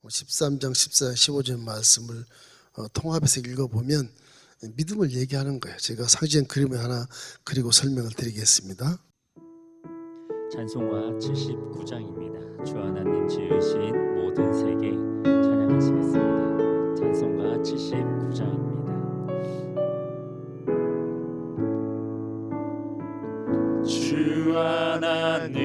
13장, 14장, 15절 말씀을 통합해서 읽어보면 믿음을 얘기하는 거예요. 제가 상징 그림을 하나 그리고 설명을 드리겠습니다. 찬송가 79장입니다. 주 하나님 지으신 모든 세계 찬양하시겠습니다. 찬송가 79장입니다. 주 하나님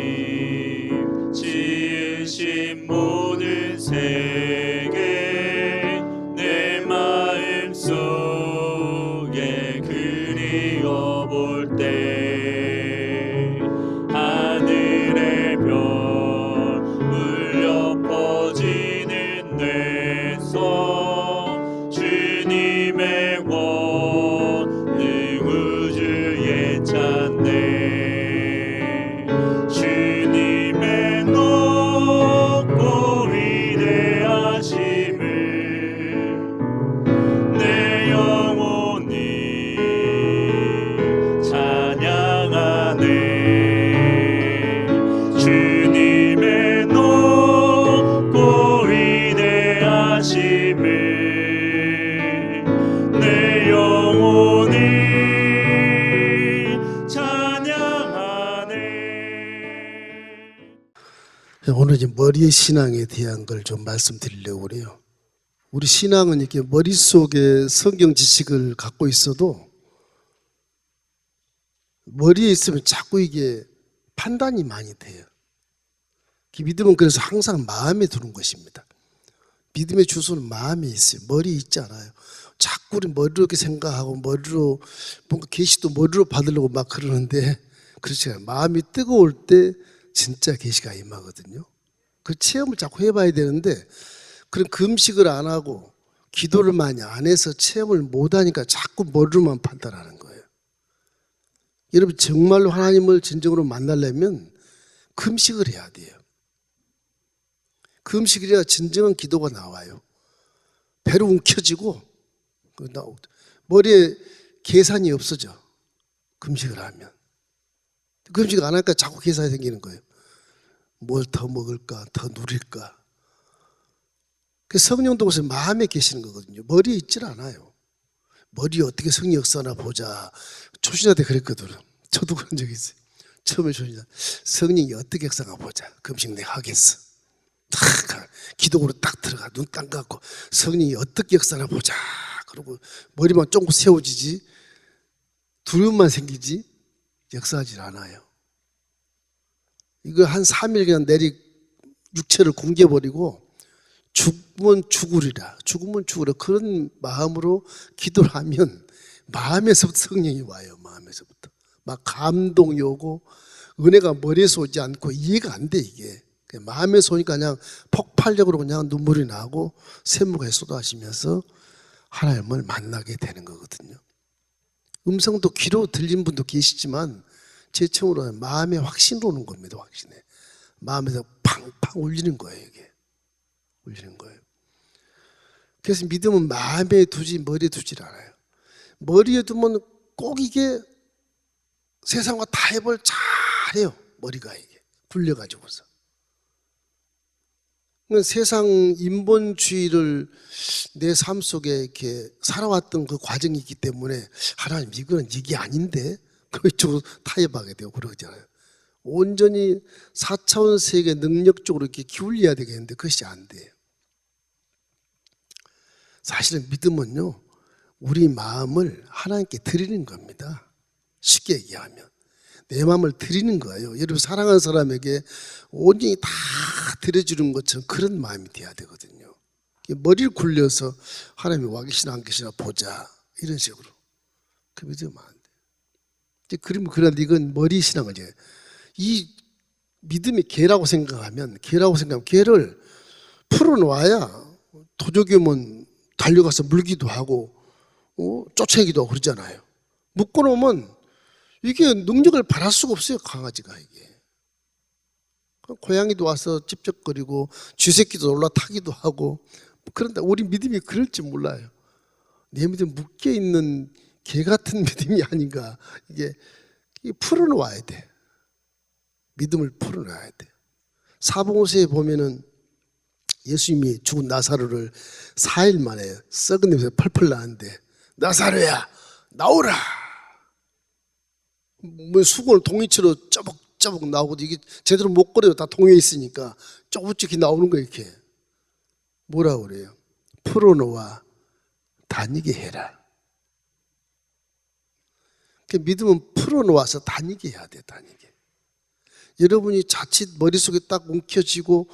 지으신 모든 세계 내 마음 속에 그리워 볼 때 하늘의 별 울려 퍼지는 내 손 주님의 권능 우주에 찾네. 주님의 높고 위대하심을 내 영혼이 찬양하네. 주님의 높고 위대하심을 내 영혼이 찬양하네. 오늘 이제 머리의 신앙에 대한 걸 좀 말씀드리려고 그래요. 우리 신앙은 이렇게 머릿속에 성경 지식을 갖고 있어도 머리에 있으면 자꾸 이게 판단이 많이 돼요. 믿음은 그래서 항상 마음에 두는 것입니다. 믿음의 주소는 마음에 있어요. 머리에 있지 않아요. 자꾸 우리 머리로 이렇게 생각하고 머리로 뭔가 계시도 머리로 받으려고 막 그러는데 그렇지 않아요. 마음이 뜨거울 때 진짜 계시가 임하거든요. 그 체험을 자꾸 해봐야 되는데 그런 금식을 안 하고 기도를 많이 안 해서 체험을 못 하니까 자꾸 머리로만 판단하는 거예요. 여러분 정말로 하나님을 진정으로 만나려면 금식을 해야 돼요. 금식을 해야 진정한 기도가 나와요. 배로 움켜쥐고 머리에 계산이 없어져. 금식을 하면. 금식 안 하니까 자꾸 계산이 생기는 거예요. 뭘 더 먹을까, 더 누릴까. 성령도 그래서 마음에 계시는 거거든요. 머리에 있질 않아요. 머리에 어떻게 성령 역사나 보자. 초신자 때 그랬거든요. 저도 그런 적이 있어요. 처음에 초신자 성령이 어떻게 역사나 보자. 금식 내가 하겠어. 딱 기도로 딱 들어가 눈 딱 감고 성령이 어떻게 역사나 보자. 그러고 머리만 조금 세워지지 두려움만 생기지 역사하지 않아요. 이거 한 3일 그냥 내리 육체를 굶겨버리고 죽으면 죽으리라. 죽으면 죽으라. 그런 마음으로 기도를 하면 마음에서부터 성령이 와요. 마음에서부터. 막 감동이 오고 은혜가 머리에서 오지 않고 이해가 안 돼 이게. 마음에서 오니까 그냥 폭발적으로 그냥 눈물이 나고 샘물이 쏟아지면서 하나님을 만나게 되는 거거든요. 음성도 귀로 들린 분도 계시지만 제 처음으로는 마음에 확신으로 오는 겁니다. 확신에. 마음에서 팡팡 울리는 거예요. 이게. 울리는 거예요. 그래서 믿음은 마음에 두지 머리에 두질 않아요. 머리에 두면 꼭 이게 세상과 타협을 잘해요. 머리가 이게 굴려가지고서. 세상 인본주의를 내 삶 속에 이렇게 살아왔던 그 과정이 있기 때문에 하나님 이거는 이게 아닌데 그쪽으로 타협하게 되고 그러잖아요. 온전히 4차원 세계 능력적으로 이렇게 기울여야 되겠는데 그것이 안 돼요. 사실은 믿음은요, 우리 마음을 하나님께 드리는 겁니다. 쉽게 얘기하면. 내 마음을 드리는 거예요. 여러분 사랑하는 사람에게 온전히 다 드려주는 것처럼 그런 마음이 돼야 되거든요. 머리를 굴려서 하나님이 와 계시나 안 계시나 보자. 이런 식으로. 그 믿으면 안 돼. 그러면 그런데 이건 머리 신앙을 이제 이 믿음이 개라고 생각하면 개를 풀어놓아야 도적이면 달려가서 물기도 하고 쫓아내기도 하고 그러잖아요. 묶어놓으면 이게 능력을 발할 수가 없어요. 강아지가 이게. 고양이도 와서 찝쩍거리고 쥐새끼도 올라타기도 하고 그런데 우리 믿음이 그럴지 몰라요. 내 믿음 묶여있는 개 같은 믿음이 아닌가. 이게 풀어놓아야 돼. 믿음을 풀어놔야 돼. 사복음서에 보면은 예수님이 죽은 나사로를 4일 만에 썩은 냄새 펄펄 나는데 나사로야 나오라. 뭐 수건을 동이치로 짜벅짜벅 나오고 이게 제대로 못 걸어요. 다 동해 있으니까 쪼그쪼기 나오는 거 이렇게. 뭐라고 그래요? 풀어놓아 다니게 해라. 믿음은 풀어놓아서 다니게 해야 돼. 다니게. 여러분이 자칫 머릿속에 딱 웅켜지고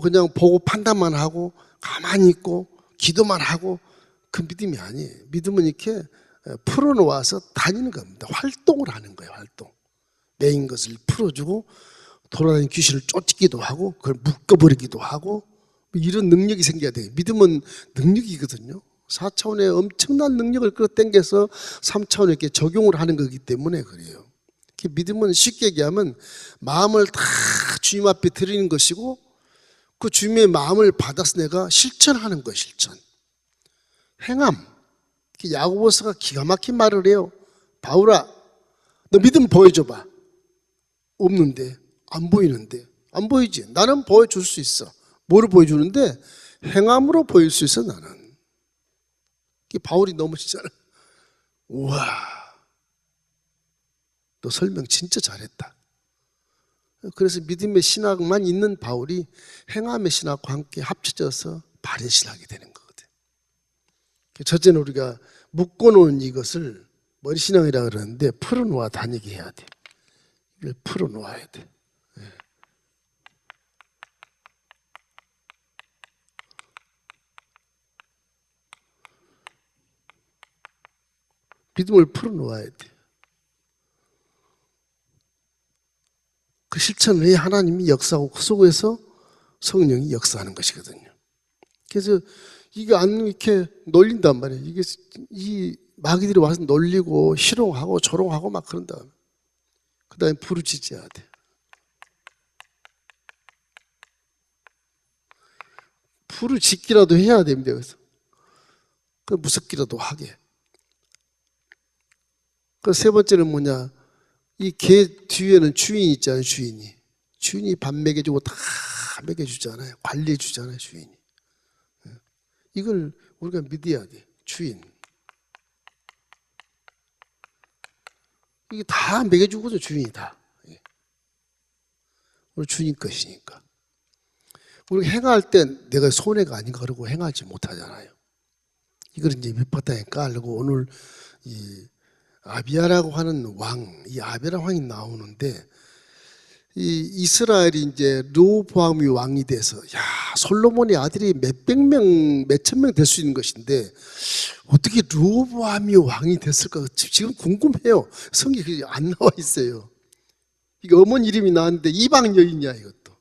그냥 보고 판단만 하고 가만히 있고 기도만 하고 그 믿음이 아니에요. 믿음은 이렇게 풀어놓아서 다니는 겁니다. 활동을 하는 거예요. 활동. 매인 것을 풀어주고 돌아다니는 귀신을 쫓기도 하고 그걸 묶어버리기도 하고 이런 능력이 생겨야 돼요. 믿음은 능력이거든요. 4차원의 엄청난 능력을 끌어당겨서 3차원에 이렇게 적용을 하는 거기 때문에 그래요. 믿음은 쉽게 얘기하면 마음을 다 주님 앞에 드리는 것이고 그 주님의 마음을 받아서 내가 실천하는 거예요. 실천. 행함. 야고보서가 기가 막힌 말을 해요. 바울아, 너 믿음 보여줘봐. 없는데, 안 보이는데. 안 보이지? 나는 보여줄 수 있어. 뭐를 보여주는데? 행함으로 보일 수 있어, 나는. 바울이 넘어지잖아. 우와, 너 설명 진짜 잘했다. 그래서 믿음의 신학만 있는 바울이 행함의 신학과 함께 합쳐져서 바른 신학이 되는 거거든. 첫째는 우리가 묶어놓은 이것을 머리신앙이라고 그러는데 풀어놓아 다니게 해야 돼. 이걸 풀어놓아야 돼. 믿음을 풀어놓아야 돼. 그 실천을 해야 하나님이 역사하고 그 속에서 성령이 역사하는 것이거든요. 그래서 이게 안 이렇게 놀린단 말이에요. 이게 이 마귀들이 와서 놀리고 희롱하고 조롱하고 막 그런다. 그 다음에 부르짖어야 돼. 부르짖기라도 해야 됩니다. 그래서 그 무섭기라도 하게. 그 세 번째는 뭐냐? 이 개 뒤에는 주인이 있잖아요. 주인이 밥 먹여주고 다 먹여주잖아요. 관리해주잖아요. 주인이. 이걸 우리가 믿어야 돼. 주인. 이게 다 먹여주거든. 주인이 다. 우리 주인 것이니까. 우리가 행할 때 내가 손해가 아닌가 그러고 행하지 못하잖아요. 이걸 이제 밑바닥에 깔고 오늘 이 아비야라고 하는 왕, 이 아비야 왕이 나오는데 이 이스라엘이 이제 르호보암이 왕이 돼서 솔로몬의 아들이 몇백 명, 몇천 명 될 수 있는 것인데 어떻게 르호보암이 왕이 됐을까 지금 궁금해요. 성경이 안 나와 있어요. 이게 어머니 이름이 나왔는데 이방 여인이야 이것도.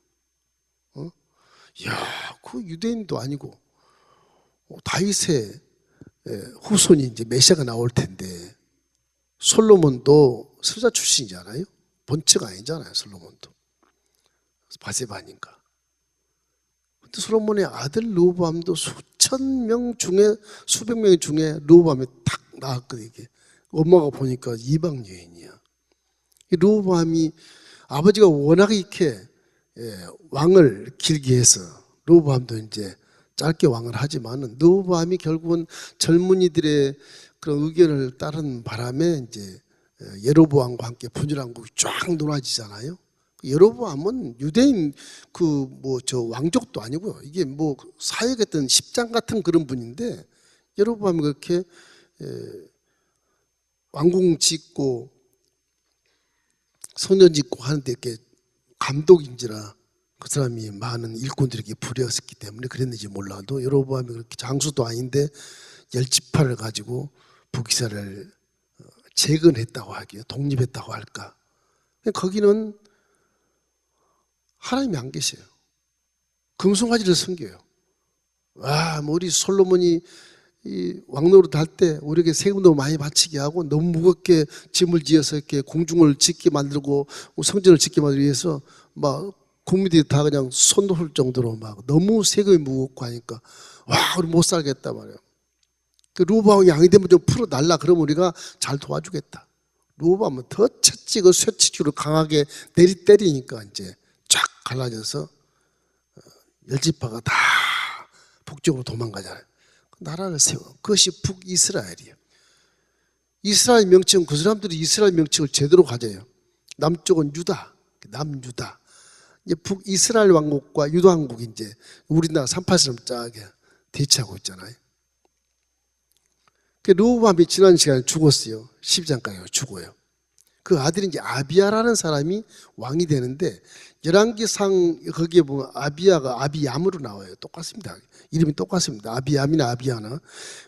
그 유대인도 아니고 다윗의 후손이 이제 메시아가 나올 텐데. 솔로몬도 스자 출신이잖아요. 본처가 아니잖아요. 솔로몬도 바세바니까. 근데 솔로몬의 아들 르호보암도 수천 명 중에 수백 명 중에 르호보암이 딱 나왔거든요. 이게 엄마가 보니까 이방 여인이야. 르호보암이 아버지가 워낙 이렇게 왕을 길게 해서 르호보암도 이제 짧게 왕을 하지만은 르호보암이 결국은 젊은이들의 그런 의견을 따른 바람에 이제 예로보암과 함께 분열왕국이 쫙 무너지잖아요. 예로보암은 유대인 저 왕족도 아니고요. 이게 뭐 사역했던 십장 같은 그런 분인데 예로보암이 그렇게 왕궁 짓고 성전 짓고 하는데 이렇게 감독인지라 그 사람이 많은 일꾼들에게 불이었기 때문에 그랬는지 몰라도 예로보암이 그렇게 장수도 아닌데 10지파를 가지고 북이스라엘을 재건했다고 하기요. 독립했다고 할까. 거기는 하나님이 안 계셔요. 금송아지를 섬겨요. 뭐 우리 솔로몬이 이 왕노릇 할 때 우리에게 세금도 많이 바치게 하고 너무 무겁게 짐을 지어서 이렇게 궁중을 짓게 만들고 성전을 짓게 만들기 위해서 막 국민들이 다 그냥 손 놓을 정도로 막 너무 세금이 무겁고 하니까 우리 못 살겠다 말이에요. 르호보암이 양이 되면 좀 풀어달라 그러면 우리가 잘 도와주겠다. 르호보암은 더 채찍을 쇠치기로 강하게 때리니까 이제 쫙 갈라져서 10지파가 다 북쪽으로 도망가잖아요. 나라를 세워. 그것이 북이스라엘이에요. 이스라엘 명칭은 그 사람들이 이스라엘 명칭을 제대로 가져요. 남쪽은 유다, 남유다. 이제 북이스라엘 왕국과 유다 왕국이 이제 우리나라 38처럼 짜게 대치하고 있잖아요. 그 르호보암이 지난 시간에 죽었어요. 12장까지 죽어요. 그 아들이 이제 아비야라는 사람이 왕이 되는데 열왕기상 거기에 보면 아비야가 아비얌으로 나와요. 똑같습니다. 이름이 똑같습니다. 아비얌이나 아비야나.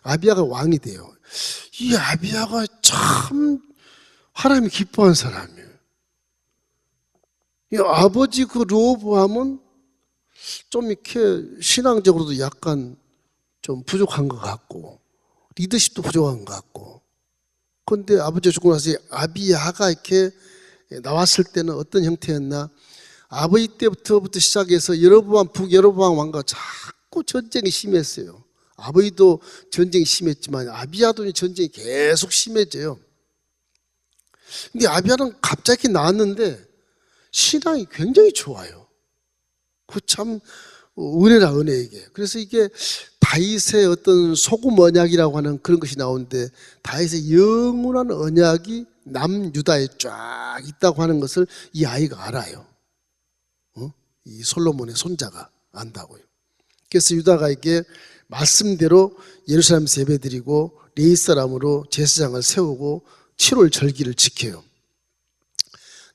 아비야가 왕이 돼요. 이 아비야가 참 하나님이 기뻐한 사람이에요. 이 아버지 그 르호보암은 좀 이렇게 신앙적으로도 약간 좀 부족한 것 같고 리더십도 부족한 것 같고. 그런데 아버지가 죽고 나서 아비야가 이렇게 나왔을 때는 어떤 형태였나? 아버지 때부터 시작해서 여로보암 북여로보암 왕과 자꾸 전쟁이 심했어요. 아버지도 전쟁이 심했지만 아비야도 전쟁이 계속 심해져요. 근데 아비야는 갑자기 나왔는데 신앙이 굉장히 좋아요. 그 참 은혜라 은혜 이게. 그래서 이게 다윗의 어떤 소금 언약이라고 하는 그런 것이 나오는데 다윗의 영원한 언약이 남유다에 쫙 있다고 하는 것을 이 아이가 알아요. 이 솔로몬의 손자가 안다고요. 그래서 유다가 이게 말씀대로 예루살렘에서 예배드리고 레위 사람으로 제사장을 세우고 7월 절기를 지켜요.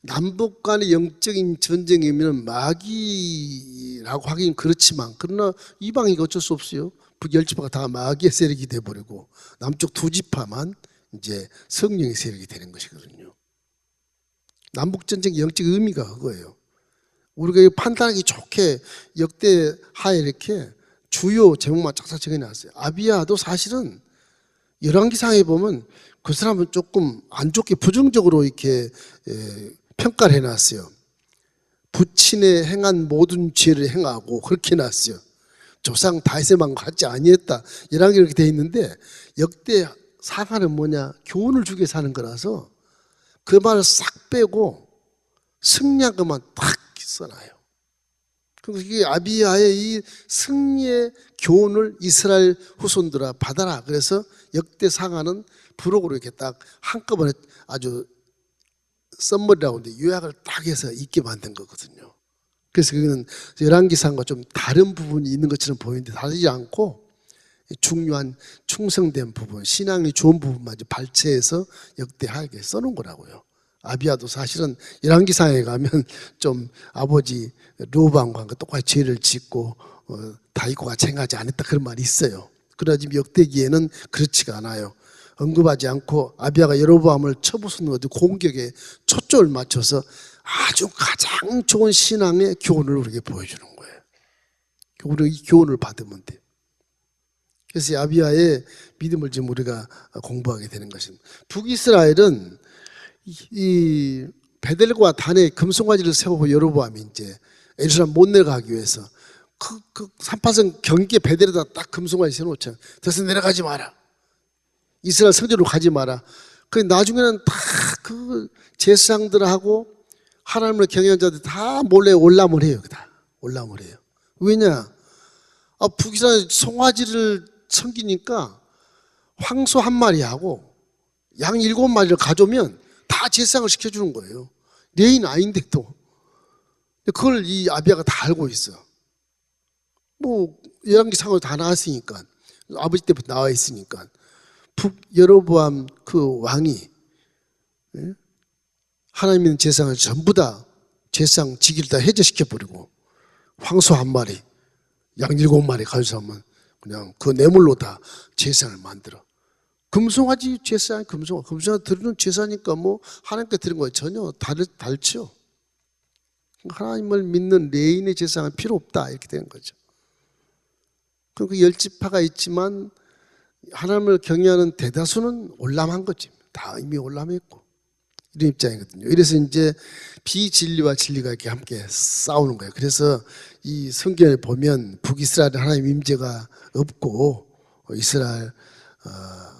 남북 간의 영적인 전쟁이면 마귀라고 하긴 그렇지만 그러나 이방이 어쩔 수 없어요. 북10지파가 다 마귀의 세력이 돼버리고 남쪽 2지파만 이제 성령의 세력이 되는 것이거든요. 남북전쟁의 영적 의미가 그거예요. 우리가 판단하기 좋게 역대 하에 이렇게 주요 제목만 쫙쫙 적어놨어요. 아비야도 사실은 열왕기상에 보면 그 사람은 조금 안 좋게 부정적으로 이렇게 평가를 해놨어요. 부친의 행한 모든 죄를 행하고 그렇게 해놨어요. 조상 다윗의 마음과 같지 아니했다. 열왕기 이렇게 돼 있는데 역대 사가는 뭐냐? 교훈을 주게 사는 거라서 그 말을 싹 빼고 승리한 것만 딱 써놔요. 그래서 이게 아비야의 이 승리의 교훈을 이스라엘 후손들아 받아라. 그래서 역대 사가는 부록으로 이렇게 딱 한꺼번에 아주 썸머리라고 하는데 요약을 딱 해서 있게 만든 거거든요. 그래서 그거는 열왕기상과 좀 다른 부분이 있는 것처럼 보이는데 다르지 않고 중요한 충성된 부분, 신앙이 좋은 부분만 발췌해서 역대하게 써놓은 거라고요. 아비야도 사실은 열왕기상에 가면 좀 아버지 르호보암과 똑같이 죄를 짓고 다윗과 같이 행하지 않았다 그런 말이 있어요. 그러나 지금 역대기에는 그렇지가 않아요. 언급하지 않고 아비야가 여로보암을 쳐부수는 것도 공격에 초점을 맞춰서 아주 가장 좋은 신앙의 교훈을 우리에게 보여주는 거예요. 우리가 이 교훈을 받으면 돼. 그래서 아비야의 믿음을 지금 우리가 공부하게 되는 것입니다. 북이스라엘은 이 베델과 단에 금송아지를 세우고 여로보암이 이제 예루살렘 못 내려가기 위해서 그 산파성 경계 베델에다 딱 금송아지 세워놓잖아요. 더서 내려가지 마라. 이스라엘 성전으로 가지 마라. 그 나중에는 다 그 제사장들하고 하나님을 경외하는 자들 다 몰래 올람을 해요. 다 올람을 해요. 왜냐? 북이스라엘 송아지를 섬기니까 황소 한 마리하고 양 7마리를 가져오면 다 제사장을 시켜주는 거예요. 레인 아닌데도. 그걸 이 아비야가 다 알고 있어. 뭐 열왕기상으로 다 나왔으니까 아버지 때부터 나와 있으니까 북여로보암 그 왕이 하나님 있는 제사장을 전부 다 제사장 직위를 다 해제시켜버리고 황소 한 마리, 양 7마리 가져서 하면 그냥 그 뇌물로 다 제사장을 만들어. 금송아지 제사장, 금송아지 드리는 제사니까 뭐 하나님께 드리는 거 전혀 다르죠. 하나님을 믿는 레인의 제사장은 필요 없다 이렇게 되는 거죠. 그리고 10지파가 있지만 하나님을 경외하는 대다수는 올람한 거지. 다 이미 올람했고 이런 입장이거든요. 이래서 이제 비진리와 진리가 이렇게 함께 싸우는 거예요. 그래서 이 성경을 보면 북이스라엘 하나님 임재가 없고 이스라엘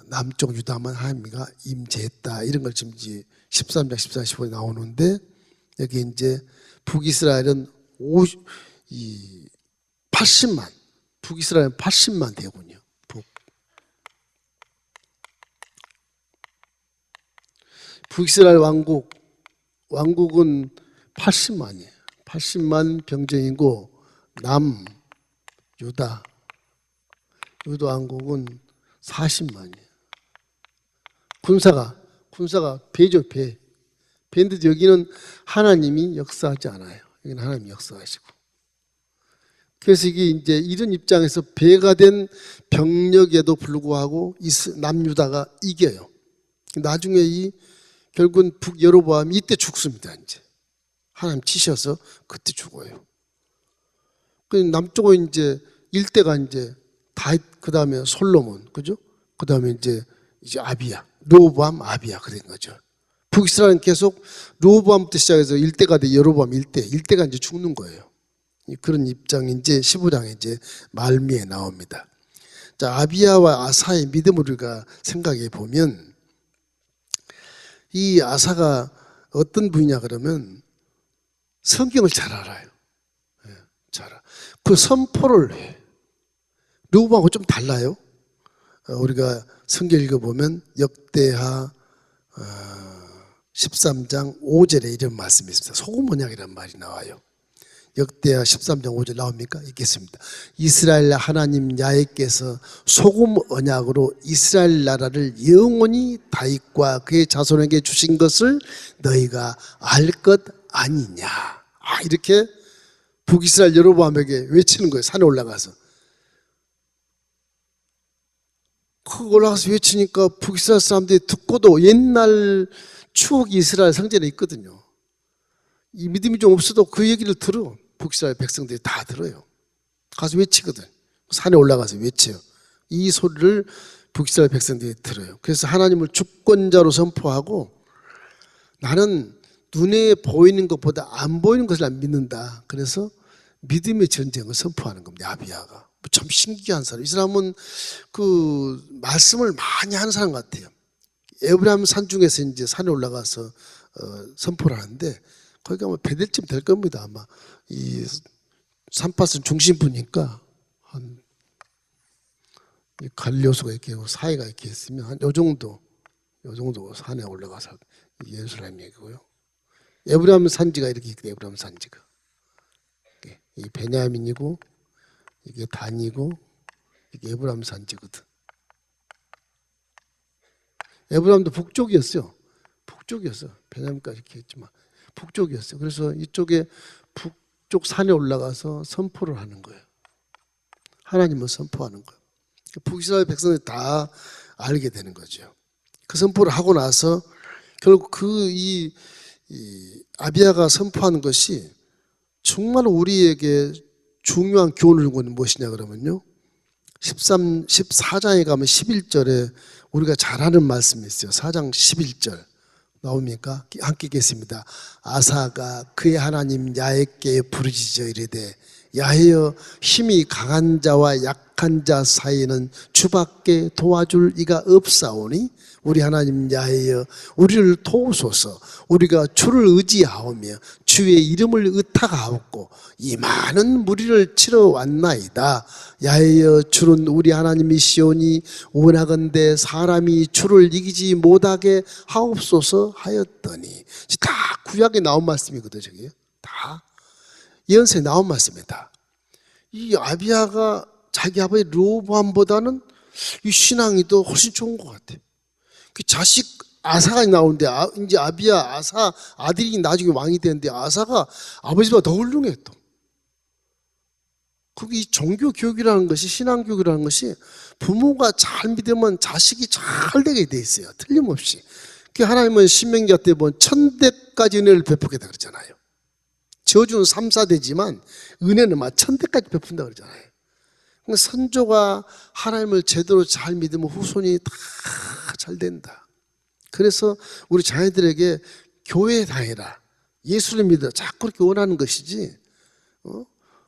남쪽 유다만 하나님과 임재했다 이런 걸 지금 13장 14장 15에 나오는데 여기 이제 북이스라엘은 80만, 북이스라엘 80만 대군이요. 북이스라엘 왕국은 80만이에요. 80만 병정이고 유다 왕국은 40만이에요. 군사가 배죠, 배. 배인데 여기는 하나님이 역사하지 않아요. 여기는 하나님이 역사하시고. 그래서 이게 이제 이런 입장에서 배가 된 병력에도 불구하고 남유다가 이겨요. 나중에 결국은 북여로보암이 이때 죽습니다. 이제 하나님 치셔서 그때 죽어요. 그 남쪽은 이제 일대가 이제 다윗, 그 다음에 솔로몬, 그죠? 그 다음에 이제 아비야, 르호보암, 아비야 그런 거죠. 북이스라엘은 계속 르호보암부터 시작해서 일대가 돼 여로보암 일대가 이제 죽는 거예요. 그런 입장이 이제 15장에 이제 말미에 나옵니다. 자, 아비야와 아사의 믿음을 우리가 생각해 보면 이 아사가 어떤 분이냐 그러면 성경을 잘 알아요. 잘 알아. 그 선포를 해. 르호보암하고 좀 달라요. 우리가 성경 읽어보면 역대하 13장 5절에 이런 말씀이 있습니다. 소금 언약이라는 말이 나와요. 역대하 13장 5절 나옵니까? 읽겠습니다. 이스라엘 하나님 야훼께서 소금 언약으로 이스라엘 나라를 영원히 다윗과 그의 자손에게 주신 것을 너희가 알 것 아니냐. 이렇게 북이스라엘 여로보암에게 외치는 거예요. 산에 올라가서. 거기 올라가서 외치니까 북이스라엘 사람들이 듣고도 옛날 추억이 이스라엘 성전에 있거든요. 이 믿음이 좀 없어도 그 얘기를 들어. 북이스라엘 백성들이 다 들어요. 가서 외치거든. 산에 올라가서 외쳐요. 이 소리를 북이스라엘 백성들이 들어요. 그래서 하나님을 주권자로 선포하고 나는 눈에 보이는 것보다 안 보이는 것을 믿는다. 그래서 믿음의 전쟁을 선포하는 겁니다. 아비야가. 참 신기한 사람. 이 사람은 그 말씀을 많이 하는 사람 같아요. 에브라임 산 중에서 이제 산에 올라가서 선포를 하는데 거기 가면 배들쯤 될 겁니다. 아마 이 산파선 중심부니까 한 갈려수가 이렇게 사이가 이렇게 있으면 한 요 정도 산에 올라가서 예루살렘 얘기고요. 에브라임 산지가 이렇게 있거든요. 에브라임 산지가 이 베냐민이고 이게 단이고 이게 에브라임 산지거든. 에브라임도 북쪽이었어요. 베냐민까지 이렇게 했지만 북쪽이었어요. 그래서 이쪽에 북쪽 산에 올라가서 선포를 하는 거예요. 하나님을 선포하는 거예요. 북이스라엘 백성들이 다 알게 되는 거죠. 그 선포를 하고 나서 결국 이 아비야가 선포하는 것이 정말 우리에게 중요한 교훈을 준 건 무엇이냐 그러면요. 14장에 가면 11절에 우리가 잘 아는 말씀이 있어요. 4장 11절 나옵니까? 함께 읽겠습니다. 아사가 그의 하나님 야훼께 부르짖어 이르되 야훼여 힘이 강한 자와 약한 자 사이에는 주밖에 도와줄 이가 없사오니 우리 하나님 야훼여 우리를 도우소서. 우리가 주를 의지하오며 주의 이름을 의탁하옵고 이 많은 무리를 치러 왔나이다. 야훼여 주는 우리 하나님이시오니 원하건대 사람이 주를 이기지 못하게 하옵소서 하였더니 다 구약에 나온 말씀이거든요. 저게 다 예언서에 나온 말씀이다. 이 아비야가 자기 아버지 르호보암보다는 이 신앙이 더 훨씬 좋은 것 같아요. 그 자식 아사가 나오는데 이제 아비야 아사 아들이 나중에 왕이 되는데 아사가 아버지보다 더 훌륭해 또. 그게 이 종교 교육이라는 것이 신앙 교육이라는 것이 부모가 잘 믿으면 자식이 잘 되게 돼 있어요. 틀림없이. 그 하나님은 신명기 때 보면 1000대까지 은혜를 베푸겠다 그러잖아요. 저주는 3, 4대지만 은혜는 막 1000대까지 베푼다 그러잖아요. 그러니까 선조가 하나님을 제대로 잘 믿으면 후손이 다 잘 된다. 그래서 우리 자녀들에게 교회에 다니라, 예수를 믿어 자꾸 그렇게 원하는 것이지.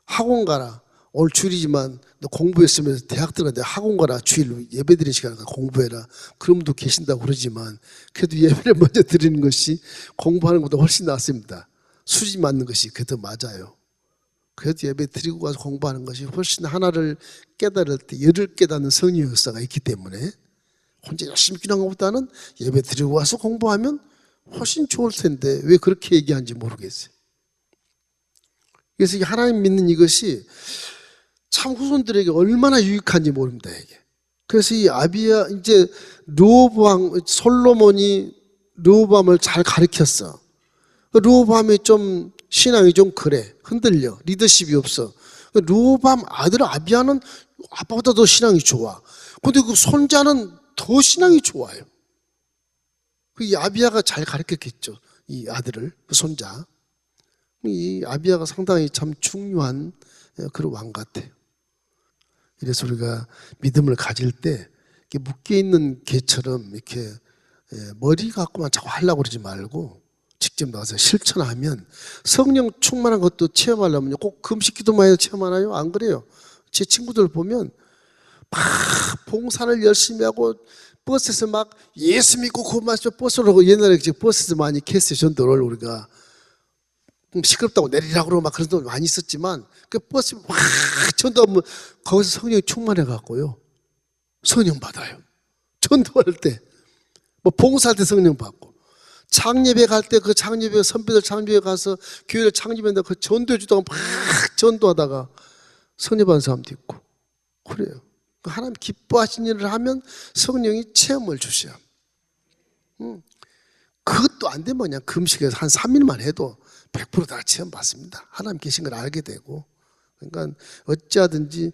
학원 가라. 오늘 주일이지만 너 공부했으면 대학 들어가는데 학원 가라. 주일 예배 드리는 시간에 공부해라. 그런 분도 계신다고 그러지만 그래도 예배를 먼저 드리는 것이 공부하는 것보다 훨씬 낫습니다. 수지 맞는 것이 그래도 맞아요. 그래도 예배 드리고 가서 공부하는 것이 훨씬 하나를 깨달을 때 열을 깨닫는 성령의 역사가 있기 때문에 혼자 열심히 기도하는 것보다는 예배 드리고 와서 공부하면 훨씬 좋을 텐데 왜 그렇게 얘기하는지 모르겠어요. 그래서 하나님 믿는 이것이 참 후손들에게 얼마나 유익한지 모릅니다, 이게. 그래서 이 아비야, 이제 르호보암, 솔로몬이 르호보암을 잘 가르쳤어. 르호보암이 좀 신앙이 좀 그래, 흔들려, 리더십이 없어. 르호보암 아들 아비야는 아빠보다 더 신앙이 좋아. 근데 그 손자는 더 신앙이 좋아요. 이 아비야가 잘 가르쳤겠죠, 이 아들을, 그 손자. 이 아비야가 상당히 참 중요한 그런 왕 같아요. 이래서 우리가 믿음을 가질 때 이렇게 묶여있는 개처럼 이렇게 머리 갖고만 자꾸 하려고 그러지 말고 직접 나가서 실천하면 성령 충만한 것도 체험하려면요 꼭 금식 기도만 해도 체험하나요? 안 그래요. 제 친구들 보면 막 봉사를 열심히 하고 버스에서 막 예수 믿고 그만 버스로 옛날에 버스에서 많이 캐스트 전도를 우리가 시끄럽다고 내리라고 그러고 막 그런 돈 많이 있었지만 그 버스 막 전도하면 거기서 성령이 충만해 갖고요 성령 받아요. 전도할 때 뭐 봉사할 때 성령 받고 창립회 갈 때 그 창립회 선배들 창립회 가서 교회를 창립했는데 그 전도해 주다가 막 전도하다가 성령 받은 사람도 있고 그래요. 하나님 기뻐하신 일을 하면 성령이 체험을 주셔요. 그것도 안 되면 그냥 금식에서 한 3일만 해도 100% 다 체험 받습니다. 하나님 계신 걸 알게 되고. 그러니까 어찌하든지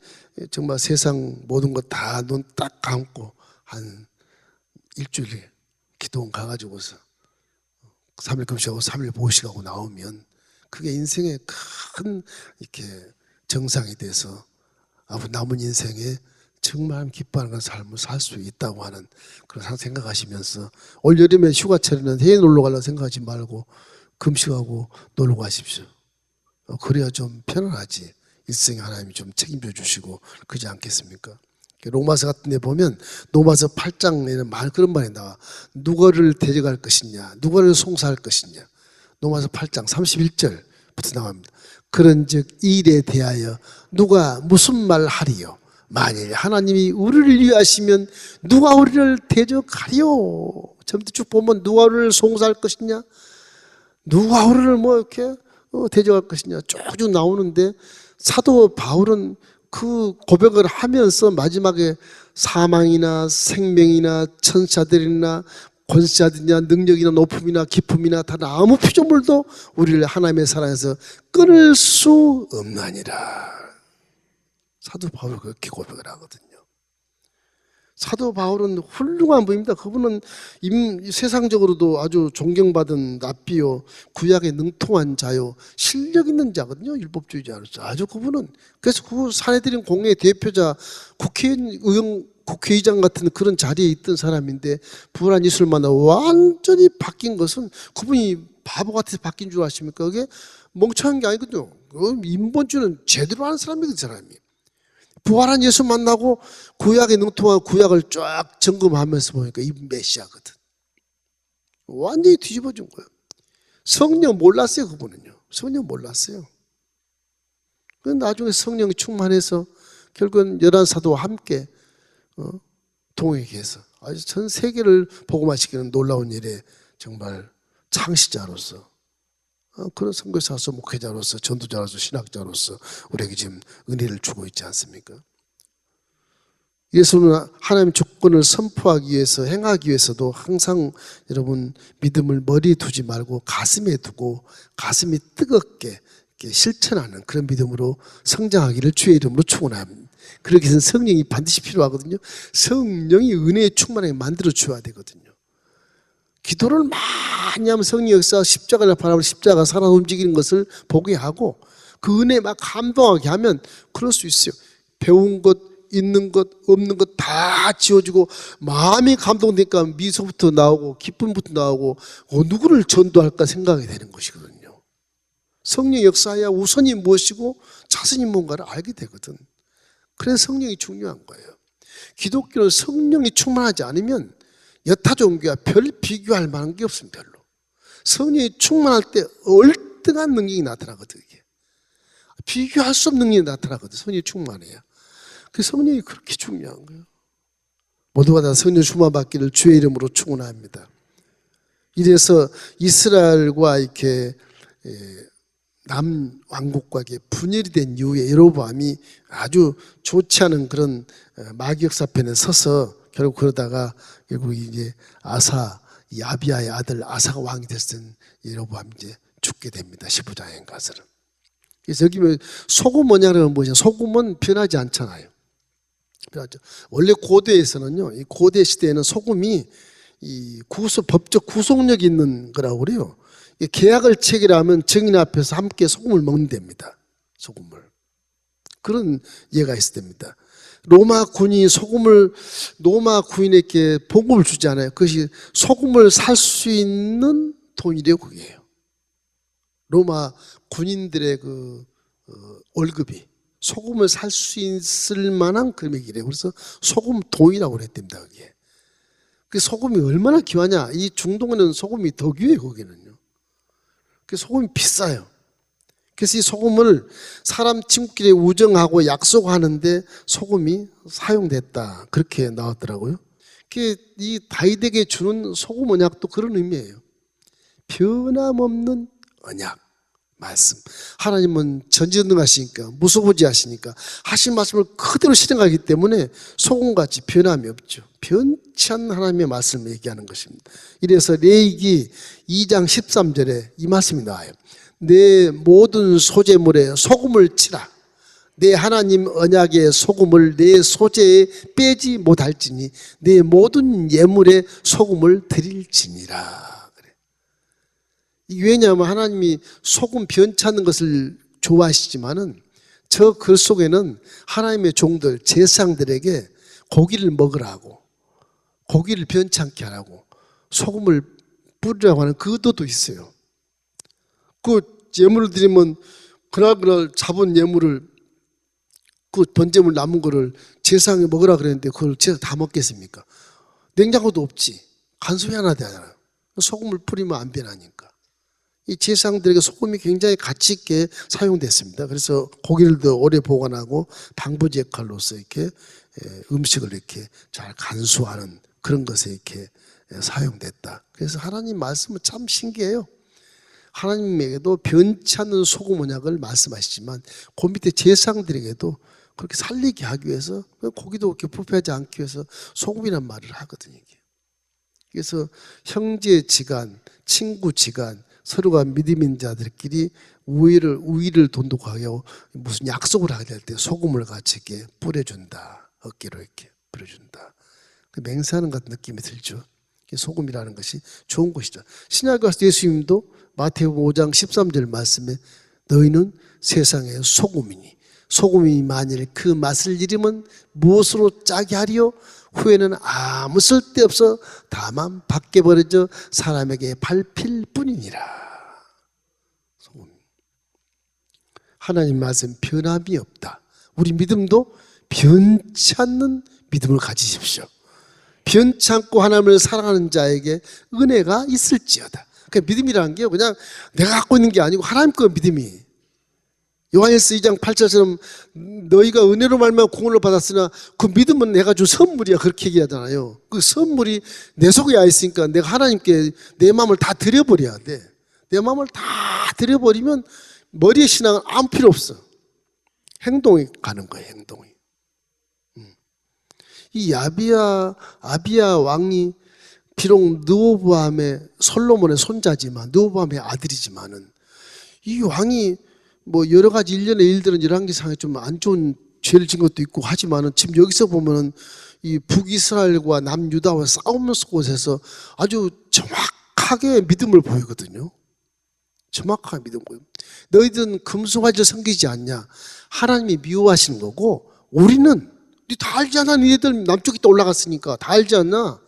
정말 세상 모든 것 다 눈 딱 감고 한 일주일 기도원 가가지고서 3일 금식하고 3일 보식하고 나오면 그게 인생의 큰 이렇게 정상이 돼서 앞으로 남은 인생에 정말 기뻐하는 삶을 살 수 있다고 하는 그런 생각하시면서 올 여름에 휴가철에는 해외 놀러 가려고 생각하지 말고 금식하고 놀러 가십시오. 그래야 좀 편안하지. 일생에 하나님이 좀 책임져 주시고 그러지 않겠습니까? 로마서 같은 데 보면 로마서 8장에는 그런 말이 나와. 누구를 데려갈 것이냐, 누구를 송사할 것이냐. 로마서 8장 31절부터 나옵니다. 그런즉 이 일에 대하여 누가 무슨 말 하리요? 만일 하나님이 우리를 위하시면 누가 우리를 대적하리요? 처음부터 쭉 보면 누가 우리를 송사할 것이냐, 누가 우리를 뭐 이렇게 대적할 것이냐 쭉쭉 나오는데 사도 바울은 그 고백을 하면서 마지막에 사망이나 생명이나 천사들이나 권세자들이나 능력이나 높음이나 기품이나 다른 아무 피조물도 우리를 하나님의 사랑에서 끊을 수 없나니라. 사도 바울은 그렇게 고백을 하거든요. 사도 바울은 훌륭한 분입니다. 그분은 세상적으로도 아주 존경받은 랍비요, 구약에 능통한 자요, 실력 있는 자거든요. 율법주의자로서 아주 그분은. 그래서 그 사내들인 공의 대표자, 국회의장 같은 그런 자리에 있던 사람인데 부활한 예수를 만나 완전히 바뀐 것은 그분이 바보 같아서 바뀐 줄 아십니까? 그게 멍청한 게 아니거든요. 인본주의는 제대로 하는 사람이거든요. 그 사람이. 부활한 예수 만나고 구약에 능통한 구약을 쫙 점검하면서 보니까 이 메시아거든. 완전히 뒤집어진 거예요. 성령 몰랐어요. 그분은요. 성령 몰랐어요. 나중에 성령이 충만해서 결국은 11사도와 함께 동행해서 아주 전 세계를 복음화시키는 놀라운 일에 정말 창시자로서 그런 선교사로서 목회자로서 전도자로서 신학자로서 우리에게 지금 은혜를 주고 있지 않습니까? 예수는 하나님 주권을 선포하기 위해서 행하기 위해서도 항상 여러분 믿음을 머리에 두지 말고 가슴에 두고 가슴이 뜨겁게 실천하는 그런 믿음으로 성장하기를 주의 이름으로 축원합니다. 그러기 위해서는 성령이 반드시 필요하거든요. 성령이 은혜에 충만하게 만들어 줘야 되거든요. 기도를 많이 하면 성령 역사 십자가를 바라보면 십자가 살아 움직이는 것을 보게 하고 그 은혜에 막 감동하게 하면 그럴 수 있어요. 배운 것, 있는 것, 없는 것 다 지워지고 마음이 감동되니까 미소부터 나오고 기쁨부터 나오고 누구를 전도할까 생각이 되는 것이거든요. 성령 역사야 우선이 무엇이고 차선이 뭔가를 알게 되거든. 그래서 성령이 중요한 거예요. 기독교는 성령이 충만하지 않으면 여타 종교와 별 비교할 만한 게 없습니다. 별로. 성령이 충만할 때 얼등한 능력이 나타나거든요. 이게. 비교할 수 없는 능력이 나타나거든요. 성령이 충만해야. 그 성령이 그렇게 중요한 거예요. 모두가 다 성령 충만받기를 주의 이름으로 축원합니다. 이래서 이스라엘과 이렇게 남왕국과 분열이 된 이후에 여로보암이 아주 좋지 않은 그런 마귀역사편에 서서 결국 그러다가 결국 이제 이 아비야의 아들 아사가 왕이 됐을 때 여로보암이 이제 죽게 됩니다. 15장에 가서는. 그래서 여기 소금 언약은 뭐냐? 소금은 변하지 않잖아요. 변하죠. 원래 고대에서는요, 이 고대 시대에는 소금이 이 법적 구속력이 있는 거라고 그래요. 계약을 체결하면 증인 앞에서 함께 소금을 먹는답니다. 소금을. 그런 예가 있을 때입니다. 로마 군인에게 복음을 주지 않아요. 그것이 소금을 살 수 있는 돈이래요, 그게요. 로마 군인들의 월급이 소금을 살 수 있을 만한 금액이래요. 그래서 소금 돈이라고 그랬답니다, 그게. 그 소금이 얼마나 귀하냐. 이 중동에는 소금이 더 귀해요, 거기는요. 그 소금이 비싸요. 그래서 이 소금을 사람 친구끼리 우정하고 약속하는데 소금이 사용됐다. 그렇게 나왔더라고요. 이 다윗에게 주는 소금 언약도 그런 의미예요. 변함없는 언약, 말씀. 하나님은 전지전능하시니까, 무소부지하시니까 하신 말씀을 그대로 실행하기 때문에 소금같이 변함이 없죠. 변치 않는 하나님의 말씀을 얘기하는 것입니다. 이래서 레위기 2장 13절에 이 말씀이 나와요. 내 모든 소재물에 소금을 치라. 내 하나님 언약의 소금을 내 소재에 빼지 못할지니 내 모든 예물에 소금을 드릴지니라. 왜냐하면 하나님이 소금 변치 않는 것을 좋아하시지만은 저 글 속에는 하나님의 종들, 제사장들에게 고기를 먹으라고, 고기를 변치 않게 하라고 소금을 뿌리라고 하는 그 의도도 있어요. 그 예물을 드리면 그날 잡은 예물을, 그 번제물 남은 거를 제사장이 먹으라 그랬는데 그걸 제사 다 먹겠습니까? 냉장고도 없지. 간소히 하나 되잖아요. 소금을 뿌리면 안 변하니까. 이 제사장들에게 소금이 굉장히 가치 있게 사용됐습니다. 그래서 고기를 더 오래 보관하고 방부제 역할로서 이렇게 음식을 이렇게 잘 간수하는 그런 것에 이렇게 사용됐다. 그래서 하나님 말씀은 참 신기해요. 하나님에게도 변치 않는 소금 언약을 말씀하시지만 그 밑에 제사장들에게도 그렇게 살리게 하기 위해서, 고기도 그렇게 부패하지 않기 위해서 소금이란 말을 하거든요. 그래서 형제지간, 친구지간, 서로가 믿음인 자들끼리 우위를 돈독하게 하고 무슨 약속을 하게 될 때 소금을 같이 이렇게 뿌려준다. 어깨로 이렇게 뿌려준다. 맹세하는 같은 느낌이 들죠. 소금이라는 것이 좋은 것이죠. 신약에 와서 예수님도 마태복음 5장 13절 말씀에 너희는 세상의 소금이니 소금이 만일 그 맛을 잃으면 무엇으로 짜게 하리요? 후에는 아무 쓸데없어 다만 밖에 버려져 사람에게 밟힐 뿐이니라. 소금. 하나님 말씀 변함이 없다. 우리 믿음도 변치 않는 믿음을 가지십시오. 변치 않고 하나님을 사랑하는 자에게 은혜가 있을지어다. 그러니까 믿음이라는 게 그냥 내가 갖고 있는 게 아니고 하나님 거 믿음이. 요한일서 2장 8절처럼 너희가 은혜로 말미암아 구원을 받았으나 그 믿음은 내가 준 선물이야, 그렇게 얘기하잖아요. 그 선물이 내 속에 와 있으니까 내가 하나님께 내 마음을 다 드려버려야 돼. 내 마음을 다 드려버리면 머리의 신앙은 아무 필요 없어. 행동이 가는 거예요, 행동이. 이 아비야 왕이 비록 르호보암의 솔로몬의 손자지만, 르호보암의 아들이지만은 이 왕이 뭐 여러 가지 일련의 일들은 열왕기상에 좀 안 좋은 죄를 진 것도 있고 하지만은 지금 여기서 보면은 이 북이스라엘과 남유다와 싸우는 곳에서 아주 정확하게 믿음을 보이거든요. 정확하게 믿음 보여. 너희들은 금송아지를 섬기지 않냐? 하나님이 미워하시는 거고, 우리는 다 알지 않아? 니네들 남쪽에 또 올라갔으니까 다 알지 않나?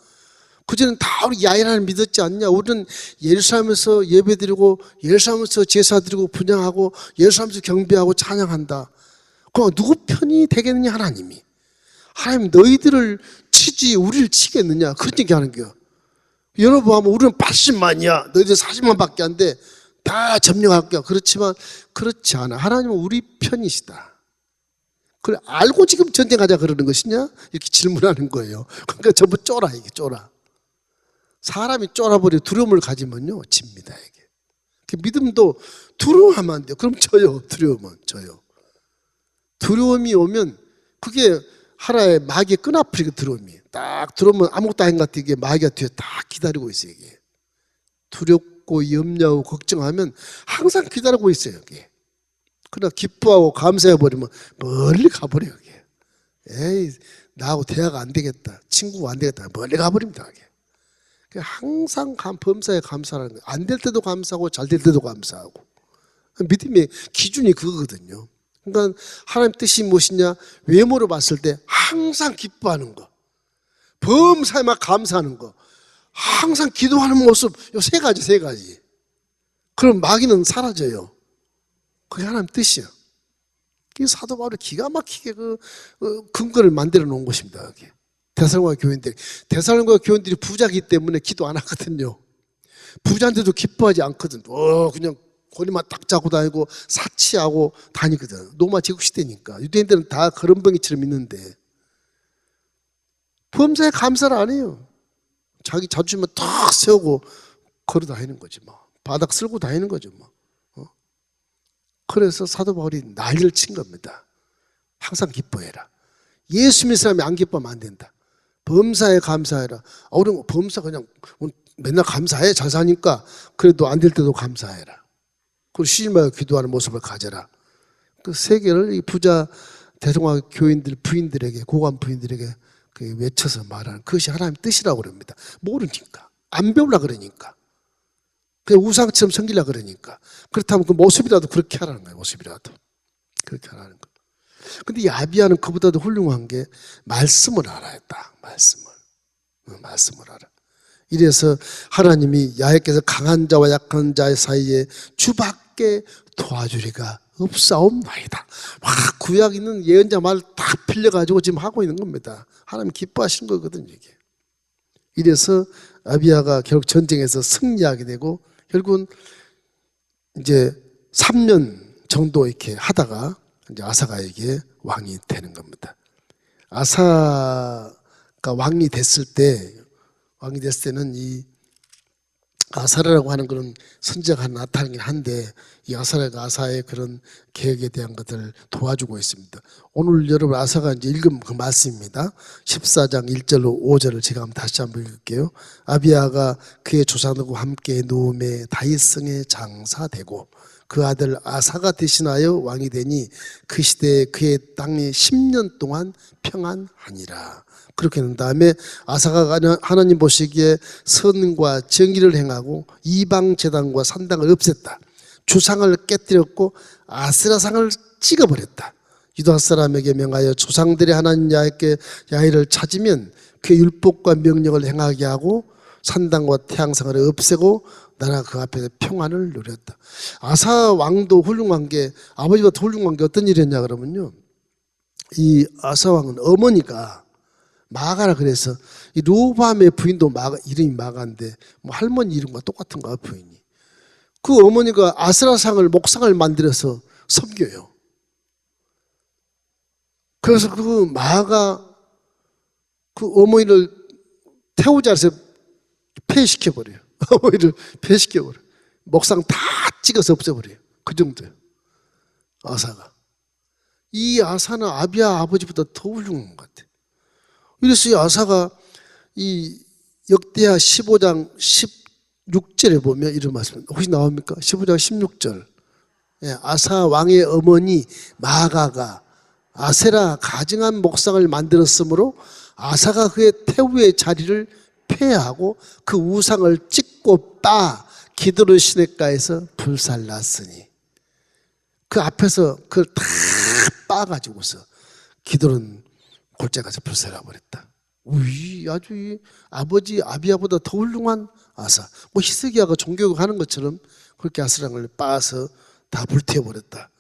그전엔 다 우리 야훼를 믿었지 않냐? 우리는 예루살렘에서 예배드리고 예루살렘에서 제사드리고 분향하고 예루살렘에서 경배하고 찬양한다. 그럼 누구 편이 되겠느냐? 하나님이. 하나님 너희들을 치지 우리를 치겠느냐? 그런 얘기하는 거야. 여러분 하면 우리는 80만이야. 너희들 40만 밖에 안 돼. 다 점령할게요. 그렇지만 그렇지 않아. 하나님은 우리 편이시다. 그걸 알고 지금 전쟁하자 그러는 것이냐? 이렇게 질문하는 거예요. 그러니까 전부 쫄아, 이게 쫄아. 사람이 쫄아버려 두려움을 가지면요, 집니다, 이게. 믿음도 두려워하면 안 돼요. 그럼 져요. 두려우면 져요. 두려움이 오면 그게 하나의 마귀의 끈아풀이고 두려움이. 딱 들어오면 아무것도 아닌 것 같아. 이게 마귀가 뒤에 딱 기다리고 있어요, 이게. 두렵고 염려하고 걱정하면 항상 기다리고 있어요, 이게. 그러나 기뻐하고 감사해버리면 멀리 가버려요, 이게. 에이, 나하고 대화가 안 되겠다. 친구가 안 되겠다. 멀리 가버립니다, 이게. 항상 범사에 감사하는 거예요. 안 될 때도 감사하고 잘 될 때도 감사하고. 믿음의 기준이 그거거든요. 그러니까 하나님 뜻이 무엇이냐? 외모로 봤을 때 항상 기뻐하는 거, 범사에 막 감사하는 거, 항상 기도하는 모습, 요 세 가지. 그럼 마귀는 사라져요. 그게 하나님 뜻이야. 그 사도 바울이 기가 막히게 근거를 만들어 놓은 것입니다. 그게. 데살로니가 교인들이 부자이기 때문에 기도 안 하거든요. 부자인데도 기뻐하지 않거든. 그냥 고리만 딱 짜고 다니고 사치하고 다니거든. 로마 제국 시대니까. 유대인들은 다 거름병이처럼 있는데 범사에 감사를 안 해요. 자기 자존심을 탁 세우고 걸어 다니는 거지 뭐. 바닥 쓸고 다니는 거죠 뭐. 그래서 사도 바울이 난리를 친 겁니다. 항상 기뻐해라. 예수 믿는 사람이 안 기뻐하면 안 된다. 범사에 감사해라. 우리 범사 그냥 맨날 감사해. 잘 사니까. 그래도 안 될 때도 감사해라. 그리고 쉬지 말고 기도하는 모습을 가져라. 그 세 개를 이 부자 대성화 교인들 부인들에게, 고관 부인들에게 외쳐서 말하는 그것이 하나님 뜻이라고 그럽니다. 모르니까. 안 배우려 그러니까. 그냥 우상처럼 섬기려 그러니까. 그렇다면 그 모습이라도 그렇게 하라는 거예요. 모습이라도. 그렇게 하라는 거예요. 근데 이 아비야는 그보다도 훌륭한 게 말씀을 알아야 딱. 말씀을 알아. 이래서 하나님이 야훼께서 강한 자와 약한 자의 사이에 주밖에 도와주리가 없사옵나이다. 막 구약 있는 예언자 말 다 빌려가지고 지금 하고 있는 겁니다. 하나님 기뻐하시는 거거든요, 이게. 이래서 아비야가 결국 전쟁에서 승리하게 되고 결국은 이제 3년 정도 이렇게 하다가 이제 아사가에게 왕이 되는 겁니다. 아사가 왕이 됐을 때는 이 아사라라고 하는 그런 선지자가 하나 나타나긴 한데 이 아사라가 아사의 그런 계획에 대한 것을 도와주고 있습니다. 오늘 여러분 아사가 이제 읽은 그 말씀입니다. 14장 1절로 5절을 제가 다시 한번 읽을게요. 아비야가 그의 조상들과 함께 노음에 다윗성에 장사되고 그 아들 아사가 대신하여 왕이 되니 그 시대에 그의 땅이 10년 동안 평안하니라. 그렇게 한 다음에 아사가 하나님 보시기에 선과 정의를 행하고 이방 제단과 산당을 없앴다. 주상을 깨뜨렸고 아세라상을 찍어버렸다. 유다 사람에게 명하여 조상들의 하나님 야훼를 찾으면 그의 율법과 명령을 행하게 하고 산당과 태양상을 없애고 나라 그 앞에서 평안을 누렸다. 아사 왕도 훌륭한 게 아버지보다 훌륭한 게 어떤 일이었냐 그러면요. 이 아사 왕은 어머니가 마가라 그래서 이 로밤의 부인도 이름이 마가인데 뭐 할머니 이름과 똑같은가 부인이. 그 어머니가 아세라상을 목상을 만들어서 섬겨요. 그래서 그 마가 그 어머니를 태우자 해서 폐시켜버려요. 어머니를 폐시켜버려요. 목상 다 찍어서 없애버려요. 그 정도예요. 아사가. 이 아사는 아비야 아버지보다 더 훌륭한 것 같아요. 그래서 이 아사가 이 역대하 15장 16절에 보면 이런 말씀 혹시 나옵니까? 15장 16절. 아사 왕의 어머니 마가가 아세라 가증한 목상을 만들었으므로 아사가 그의 태우의 자리를 폐하고 그 우상을 찍고 빠 기드론 시냇가에서 불살랐으니 그 앞에서 그걸 다 빠가지고서 기드론 골짜기 가서 불살라 버렸다. 아주 이 아버지 아비야보다 더 훌륭한 아사. 뭐 히스기야가 종교국 하는 것처럼 그렇게 아사랑을 빠서 다 불태워 버렸다.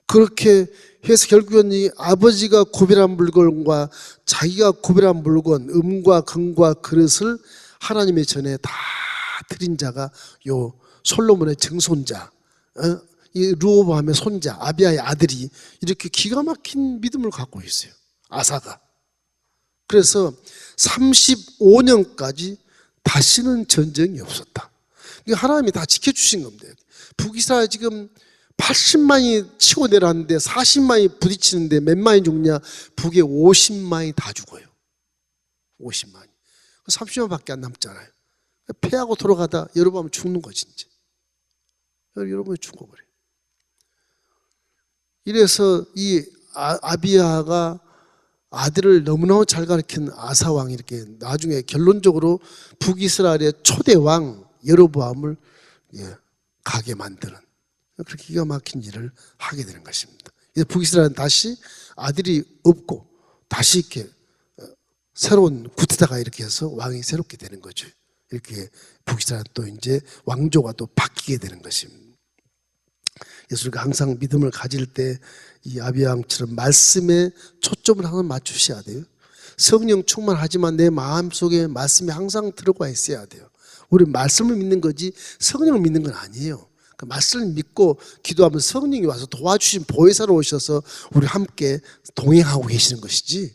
그렇게 해서 결국은 이 아버지가 구별한 물건과 자기가 구별한 물건, 음과 금과 그릇을 하나님의 전에 다 드린 자가 요 솔로몬의 증손자 이 르호보암의 손자 아비야의 아들이 이렇게 기가 막힌 믿음을 갖고 있어요. 아사가. 그래서 35년까지 다시는 전쟁이 없었다. 이게 하나님이 다 지켜주신 겁니다. 북이스라엘 지금 80만이 치고 내려왔는데 40만이 부딪히는데 몇 만이 죽냐? 북에 50만이 다 죽어요. 50만이. 30만밖에 안 남잖아요. 패하고 돌아가다 여러분 죽는 거지 이제. 여러분이 죽어버려요. 이래서 이 아비야가 아들을 너무너무 잘 가르친 아사 왕이 이렇게 나중에 결론적으로 북이스라엘의 초대 왕 여로보암을 가게 만드는 그렇게 기가 막힌 일을 하게 되는 것입니다. 이제 북이스라엘은 다시 아들이 없고 다시 이렇게 새로운 구테다가 이렇게 해서 왕이 새롭게 되는 거죠. 이렇게 북이스라엘은 또 이제 왕조가 또 바뀌게 되는 것입니다. 그래서 우리가 항상 믿음을 가질 때 이 아비야 왕처럼 말씀에 초점을 항상 맞추셔야 돼요. 성령 충만하지만 내 마음속에 말씀이 항상 들어가 있어야 돼요. 우리 말씀을 믿는 거지 성령을 믿는 건 아니에요. 그 말씀을 믿고 기도하면 성령이 와서 도와주신 보혜사로 오셔서 우리 함께 동행하고 계시는 것이지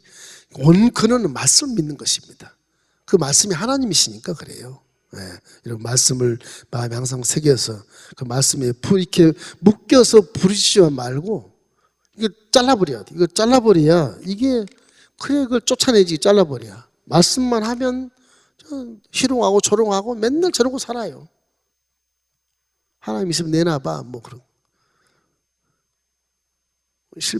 온 근원은 말씀을 믿는 것입니다. 그 말씀이 하나님이시니까 그래요. 이런 말씀을 마음에 항상 새겨서 그 말씀에 이렇게 묶여서 부르시지 말고 이거 잘라버려야 돼. 이거 잘라버려야 이게 그래 그걸 쫓아내지 잘라버려야 말씀만 하면 희롱하고 조롱하고 맨날 저러고 살아요. 하나님 있으면 내놔봐 뭐 그런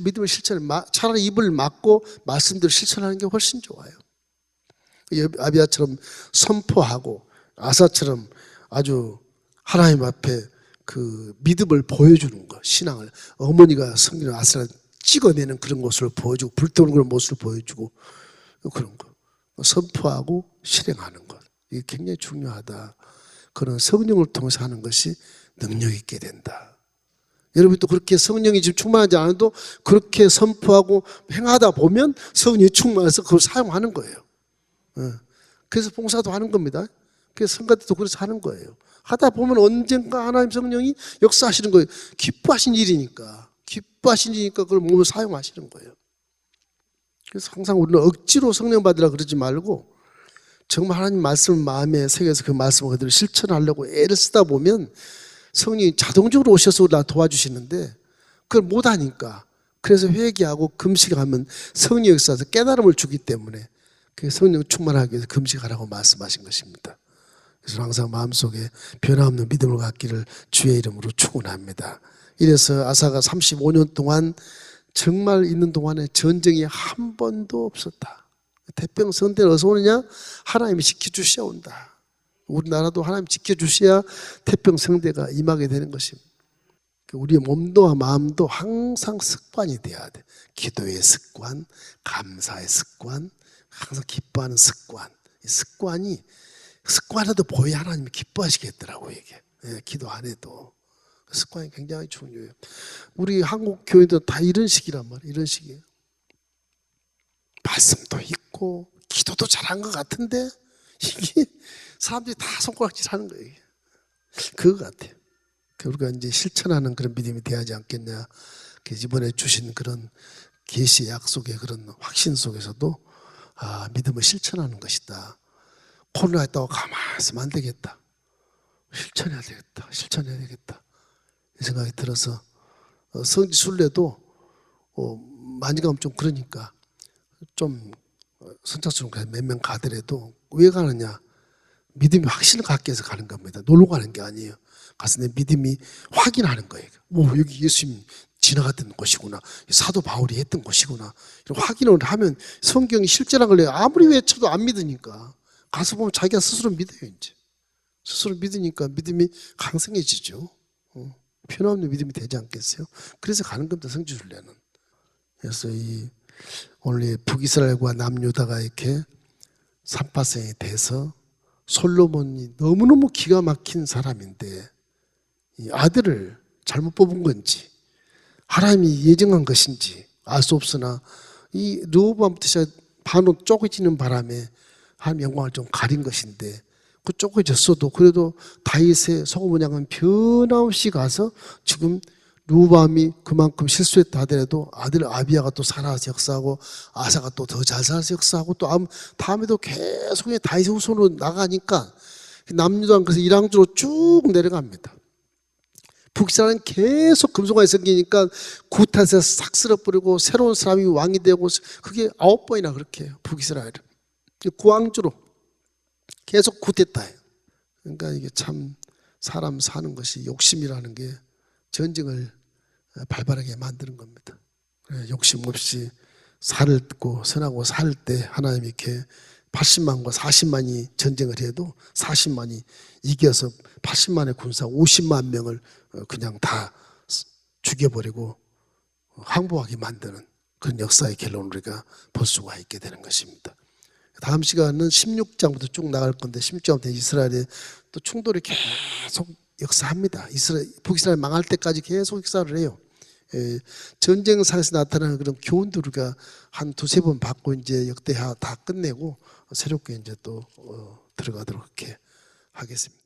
믿음을 실천을 차라리 입을 막고 말씀대로 실천하는 게 훨씬 좋아요. 아비야처럼 선포하고 아사처럼 아주 하나님 앞에 그 믿음을 보여주는 것, 신앙을 어머니가 성경 아사를 찍어내는 그런 모습을 보여주고 불태우는 그런 모습을 보여주고 그런 거 선포하고 실행하는 것 이게 굉장히 중요하다. 그런 성령을 통해서 하는 것이 능력 있게 된다. 여러분도 그렇게 성령이 지금 충만하지 않아도 그렇게 선포하고 행하다 보면 성령이 충만해서 그걸 사용하는 거예요. 그래서 봉사도 하는 겁니다. 그래서 성가 때도 그래서 하는 거예요. 하다 보면 언젠가 하나님 성령이 역사하시는 거예요. 기뻐하신 일이니까. 기뻐하신 일이니까 그걸 몸을 사용하시는 거예요. 그래서 항상 우리는 억지로 성령 받으라 그러지 말고 정말 하나님 말씀을 마음에 새겨서 그 말씀을 그대로 실천하려고 애를 쓰다 보면 성령이 자동적으로 오셔서 나 도와주시는데 그걸 못하니까 그래서 회개하고 금식하면 성령이 역사해서 깨달음을 주기 때문에 그 성령 충만하기 위해서 금식하라고 말씀하신 것입니다. 그래서 항상 마음속에 변함없는 믿음을 갖기를 주의 이름으로 축원합니다. 이래서 아사가 35년 동안 정말 있는 동안에 전쟁이 한 번도 없었다. 태평성대는 어디서 오느냐? 하나님이 지켜주셔야 온다. 우리나라도 하나님 지켜주셔야 태평성대가 임하게 되는 것입니다. 우리의 몸도 마음도 항상 습관이 돼야 돼. 기도의 습관, 감사의 습관, 항상 기뻐하는 습관. 이 습관에도 보여야 하나님이 기뻐하시겠더라고요. 이게 기도 안 해도 습관이 굉장히 중요해요. 우리 한국 교회도 다 이런 식이란 말이에요. 이런 식이에요. 말씀도 있고 기도도 잘한 것 같은데 이게 사람들이 다 손가락질하는 거예요. 이게. 그거 같아요. 우리가 이제 실천하는 그런 믿음이 돼야지 않겠냐. 이번에 주신 그런 계시의 약속의 그런 확신 속에서도 믿음을 실천하는 것이다. 코로나 있다고 가만히 있으면 안 되겠다. 실천해야 되겠다. 실천해야 되겠다. 이 생각이 들어서 성지 순례도 많이 가면 좀 그러니까 좀 선착순 몇 명 가더라도 왜 가느냐? 믿음이 확신을 갖기 위해서 가는 겁니다. 놀러 가는 게 아니에요. 가서 내 믿음이 확인하는 거예요. 여기 예수님 지나갔던 곳이구나. 사도 바울이 했던 곳이구나. 이런 확인을 하면 성경이 실제란 걸 아무리 외쳐도 안 믿으니까 가서 보면 자기가 스스로 믿어요. 이제 스스로 믿으니까 믿음이 강성해지죠. 변함없는 믿음이 되지 않겠어요? 그래서 가는 겁니다. 성지순례는. 그래서 오늘 북이스라엘과 남유다가 이렇게 삼파성이 돼서 솔로몬이 너무너무 기가 막힌 사람인데 이 아들을 잘못 뽑은 건지 하나님이 예정한 것인지 알 수 없으나 이 르호보암부터 시작 반으로 쪼개지는 바람에 하나님 영광을 좀 가린 것인데 그 쫓겨졌어도 그래도 다윗의 소고문양은 변함없이 가서 지금 르호보암이 그만큼 실수했다 하더라도 아들 아비야가 또 살아서 역사하고 아사가 또 더 잘 살아서 역사하고 또 다음에도 계속 다윗의 후손으로 나가니까 남유다는 그래서 1왕조로 쭉 내려갑니다. 북이스라엘은 계속 금송아지 생기니까 구탓에서 싹 쓸어버리고 새로운 사람이 왕이 되고 그게 9번이나 그렇게 해요. 북이스라엘은 구왕조로 계속 구했다 해요. 그러니까 이게 참 사람 사는 것이 욕심이라는 게 전쟁을 발발하게 만드는 겁니다. 욕심 없이 살을 듣고 선하고 살 때 하나님 이렇게 80만과 40만이 전쟁을 해도 40만이 이겨서 80만의 군사 50만 명을 그냥 다 죽여버리고 항복하게 만드는 그런 역사의 결론을 우리가 볼 수가 있게 되는 것입니다. 다음 시간은 16장부터 쭉 나갈 건데 16장부터 이스라엘의 또 충돌이 계속 역사합니다. 북이스라엘 망할 때까지 계속 역사를 해요. 전쟁상에서 나타나는 그런 교훈들 우리가 한 두세 번 받고 이제 역대하 다 끝내고 새롭게 이제 또 들어가도록 이렇게 하겠습니다.